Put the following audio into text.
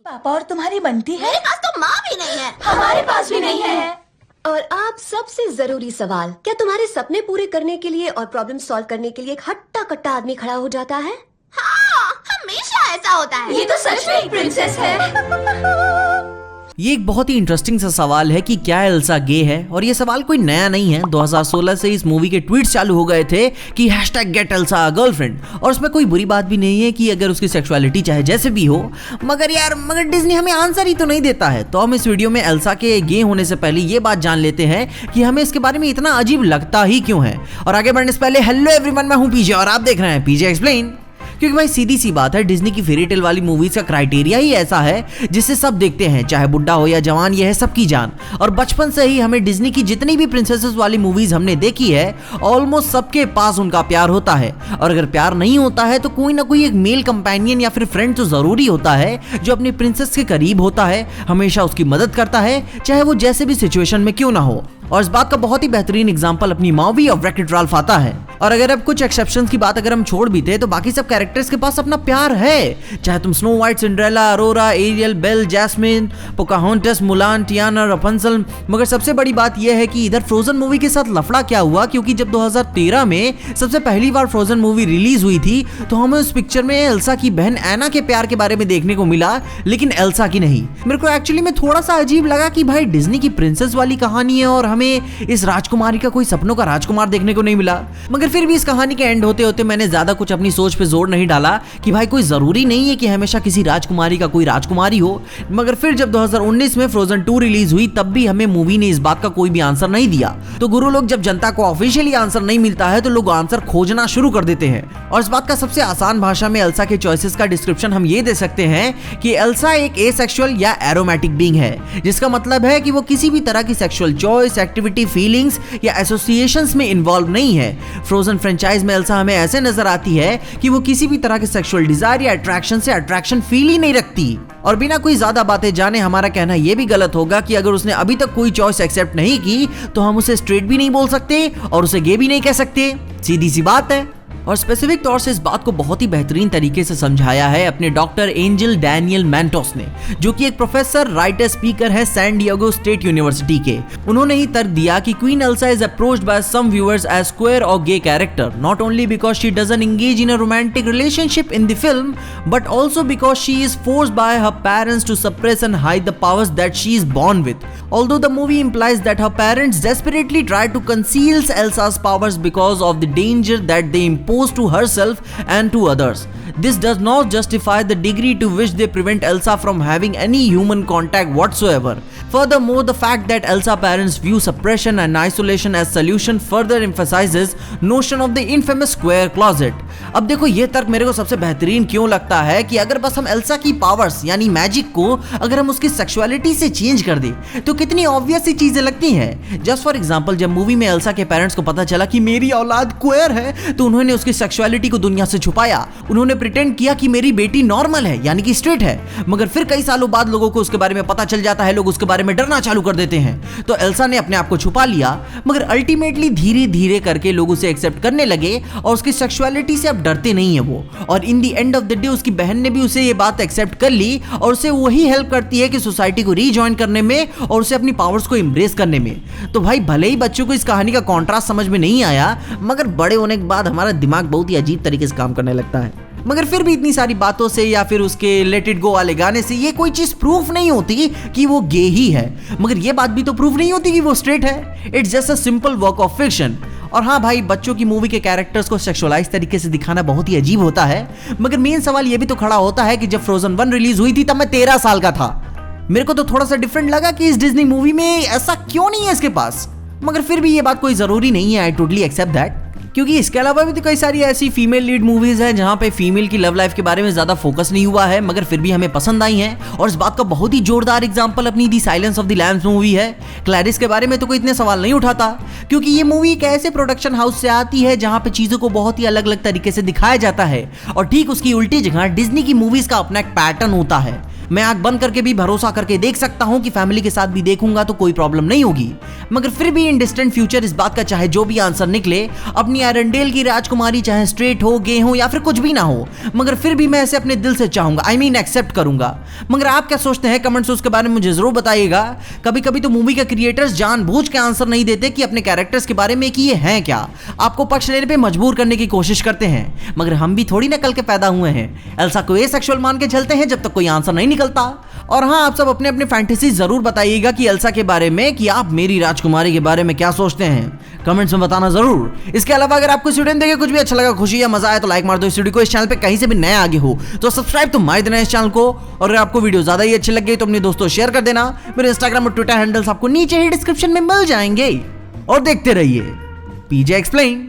पापा और तुम्हारी बनती है? मेरे पास तो माँ भी नहीं है। हमारे पास भी नहीं है। और आप सबसे जरूरी सवाल, क्या तुम्हारे सपने पूरे करने के लिए और प्रॉब्लम सॉल्व करने के लिए एक हट्टा कट्टा आदमी खड़ा हो जाता है? हाँ, हमेशा ऐसा होता है। ये तो सच में एक प्रिंसेस है। ये एक बहुत ही इंटरेस्टिंग सा सवाल है कि क्या एल्सा गे है, और ये सवाल कोई नया नहीं है। 2016 से इस मूवी के ट्वीट्स चालू हो गए थे कि #GetElsa_girlfriend, और उसमें कोई बुरी बात भी नहीं है कि अगर उसकी सेक्सुअलिटी चाहे जैसे भी हो, मगर डिज्नी हमें आंसर ही तो नहीं देता है। तो हम इस वीडियो में एल्सा के गे होने से पहले ये बात जान लेते हैं कि हमें इसके बारे में इतना अजीब लगता ही क्यों है। और आगे बढ़ने से पहले हेलो एवरीवन, मैं हूं पीजे और आप देख रहे हैं पीजे एक्सप्लेन। क्योंकि भाई सीधी सी बात है, डिज्नी की फेरी टेल वाली मूवीज का क्राइटेरिया ही ऐसा है जिससे सब देखते हैं, चाहे बुढ़ा हो या जवान, ये है सबकी जान। और बचपन से ही हमें डिज्नी की जितनी भी प्रिंसेसेस वाली मूवीज हमने देखी है, ऑलमोस्ट सबके पास उनका प्यार होता है। और अगर प्यार नहीं होता है तो कोई ना कोई एक मेल कंपेनियन या फिर फ्रेंड तो जरूरी होता है जो अपनी प्रिंसेस के करीब होता है, हमेशा उसकी मदद करता है, चाहे वो जैसे भी सिचुएशन में क्यों ना हो। और इस बात का बहुत ही बेहतरीन एग्जांपल अपनी मौवी और वृक-इट राल्फ आता है। और अगर अब कुछ एक्सेप्शंस की बात अगर हम छोड़ भी थे तो बाकी सब कैरेक्टर्स के पास अपना प्यार है, चाहे तुम Snow White, Cinderella, Aurora, Ariel, Belle, Jasmine, Pocahontas, Mulan, Tiana, Rapunzel. मगर सबसे बड़ी बात यह है कि इधर फ्रोजन मूवी के साथ लफड़ा क्या हुआ, क्योंकि जब 2013 में सबसे पहली बार फ्रोजन मूवी रिलीज हुई थी तो हमें उस पिक्चर में एल्सा की बहन एना के प्यार के बारे में देखने को मिला, लेकिन एल्सा की नहीं। मेरे को एक्चुअली में थोड़ा सा अजीब लगा कि भाई डिज्नी की प्रिंसेस वाली कहानी है और हमें इस राजकुमारी का कोई सपनों का राजकुमार देखने को नहीं मिला। मगर फिर भी इस कहानी के एंड होते होते मैंने ज्यादा कुछ अपनी सोच पे जोर नहीं डाला कि भाई कोई जरूरी नहीं है कि हमेशा किसी राजकुमारी का कोई राजकुमारी हो। मगर फिर जब 2019 में फ्रोजन 2 रिलीज हुई तब भी हमें मूवी ने इस बात का कोई भी आंसर नहीं दिया। तो गुरु लोग, जब जनता को ऑफिशियली आंसर नहीं मिलता है तो लोग आंसर खोजना शुरू कर देते हैं। और इस बात का सबसे आसान भाषा में एल्सा के चॉइसेस का डिस्क्रिप्शन हम ये दे सकते हैं कि एल्सा एक एसेक्सुअल या एरोमेटिक बीइंग है, जिसका मतलब है कि वो किसी भी तरह की सेक्सुअल चॉइस, एक्टिविटी, फीलिंग्स या एसोसिएशंस में इन्वॉल्व नहीं है। फ्रोजन फ्रेंचाइज में एल्सा हमें ऐसे नजर आती है कि वो किसी भी तरह के सेक्सुअल डिजायर या अट्रैक्शन से अट्रैक्शन फील ही नहीं रखती। और बिना कोई ज्यादा बातें जाने हमारा कहना यह भी गलत होगा कि अगर उसने अभी तक कोई चॉइस एक्सेप्ट नहीं की तो हम उसे स्ट्रेट भी नहीं बोल सकते और उसे गे भी नहीं कह सकते। सीधी सी बात है। और स्पेसिफिक तौर से इस बात को बहुत ही बेहतरीन तरीके से समझाया है अपने डॉक्टर एंजल डैनियल मैंटोस ने, जो कि एक प्रोफेसर, राइटर, स्पीकर है सैन डिएगो स्टेट यूनिवर्सिटी के। उन्होंने ही तर्क दिया कि Queen Elsa is approached by some viewers as queer और gay character, not only because she doesn't engage in a romantic relationship in the film but also because she is forced by her parents to suppress and hide the powers that she is born with. Although the movie implies that her parents desperately try to conceal Elsa's powers because of the danger that they impose to herself and to others. This does not justify the degree to which they prevent Elsa from having any human contact whatsoever. Furthermore, the fact that Elsa parents view suppression and isolation as solution further emphasizes notion of the infamous square closet. अब देखो, ये तर्क मेरे को सबसे बेहतरीन क्यों लगता है कि अगर बस हम एल्सा की पावर्स यानी मैजिक को अगर हम उसकी सेक्सुअलिटी से चेंज कर दे तो कितनी ऑब्वियस सी चीजें लगती हैं। जस्ट फॉर एग्जांपल, जब मूवी में एल्सा के पेरेंट्स को पता चला कि मेरी औलाद क्वेयर है तो उन्होंने उसकी सेक्सुअलिटी को दुनिया से छुपाया। उन्होंने प्रिटेंड किया कि मेरी बेटी नॉर्मल है यानी कि स्ट्रेट है। मगर फिर कई सालों बाद लोगों को उसके बारे में पता चल जाता है, लोग उसके बारे में डरना चालू कर देते हैं। तो एल्सा ने अपने आप को छुपा लिया, मगर अल्टीमेटली धीरे धीरे करके लोग उसे एक्सेप्ट करने लगे और उसकी सेक्सुअलिटी से अब डरते नहीं है वो। और in the end of the day उसकी बहन ने भी उसे ये बात एक्सेप्ट कर ली और उसे वही हेल्प करती है कि सोसाइटी को रीजॉइन करने में और उसे अपनी पावर्स को एम्ब्रेस करने में। तो भाई भले ही बच्चों को इस कहानी का कॉन्ट्रास्ट समझ में नहीं आया, मगर बड़े होने के बाद हमारा दिमाग बहुत ही अजीब तरीके से काम करने लगता है। मगर फिर भी इतनी सारी बातों से या फिर उसके लेट इट गो वाले गाने से ये कोई चीज प्रूफ नहीं होती कि वो गे ही है, मगर ये बात भी तो प्रूफ नहीं होती कि वो स्ट्रेट है। It's just a simple work of fiction. और हाँ भाई, बच्चों की मूवी के कैरेक्टर्स को सेक्सुअलाइज तरीके से दिखाना बहुत ही अजीब होता है, मगर मेन सवाल ये भी तो खड़ा होता है कि जब फ्रोजन 1 रिलीज हुई थी तब मैं 13 साल का था। मेरे को तो थोड़ा सा डिफरेंट लगा कि इस डिज्नी मूवी में ऐसा क्यों नहीं है इसके पास। मगर फिर भी ये बात कोई जरूरी नहीं है, आई टोटली एक्सेप्ट दैट, क्योंकि इसके अलावा भी तो कई सारी ऐसी फीमेल लीड मूवीज हैं जहां पे फीमेल की लव लाइफ के बारे में ज्यादा फोकस नहीं हुआ है, मगर फिर भी हमें पसंद आई हैं। और इस बात का बहुत ही जोरदार एग्जांपल अपनी the Silence of the Lambs movie है। क्लैरिस के बारे में तो कोई इतने सवाल नहीं उठाता, क्योंकि ये मूवी एक ऐसे प्रोडक्शन हाउस से आती है जहां पे चीजों को बहुत ही अलग अलग तरीके से दिखाया जाता है, और ठीक उसकी उल्टी जगह डिज्नी की मूवीज का अपना एक पैटर्न होता है। मैं आंख बंद करके भी भरोसा करके देख सकता हूं कि फैमिली के साथ भी देखूंगा तो कोई प्रॉब्लम नहीं होगी, मगर फिर भी इन डिस्टेंट फ्यूचर इस बात का चाहे जो भी आंसर निकले, अपनी एरेंडेल की राजकुमारी चाहे स्ट्रेट हो, गे हो या फिर कुछ भी ना हो, मगर फिर भी मैं इसे अपने दिल से चाहूंगा, आई मीन एक्सेप्ट करूंगा। मगर आप क्या सोचते हैं कमेंट्स उसके बारे में मुझे जरूर बताइएगा। कभी कभी तो मूवी के क्रिएटर्स जानबूझ के आंसर नहीं देते कि अपने कैरेक्टर्स के बारे में कि ये हैं क्या, आपको पक्ष लेने पे मजबूर करने की कोशिश करते हैं, मगर हम भी थोड़ी ना कल के पैदा हुए हैं। एल्सा को एसेक्सुअल मान के चलते हैं जब तक कोई आंसर नहीं निकलता। और हाँ, आप सब अपने अपने फैंटेसी जरूर बताइएगा कि एल्सा के बारे में, कि आप मेरी राजकुमारी के बारे में क्या सोचते हैं, कमेंट्स में बताना जरूर। इसके अलावा अगर आपको इस वीडियो में देखे कुछ भी अच्छा लगा, खुशी या मजा आया तो लाइक मार दो इस वीडियो को। इस चैनल पे कहीं से भी नए आगे हो तो सब्सक्राइब तो मार देना इस चैनल को। और अगर आपको वीडियो ज्यादा ही अच्छी लग गई तो अपने दोस्तों शेयर कर देना। मेरे इंस्टाग्राम और ट्विटर हैंडल्स आपको नीचे ही डिस्क्रिप्शन में मिल जाएंगे। और देखते रहिए पीजे एक्सप्लेन।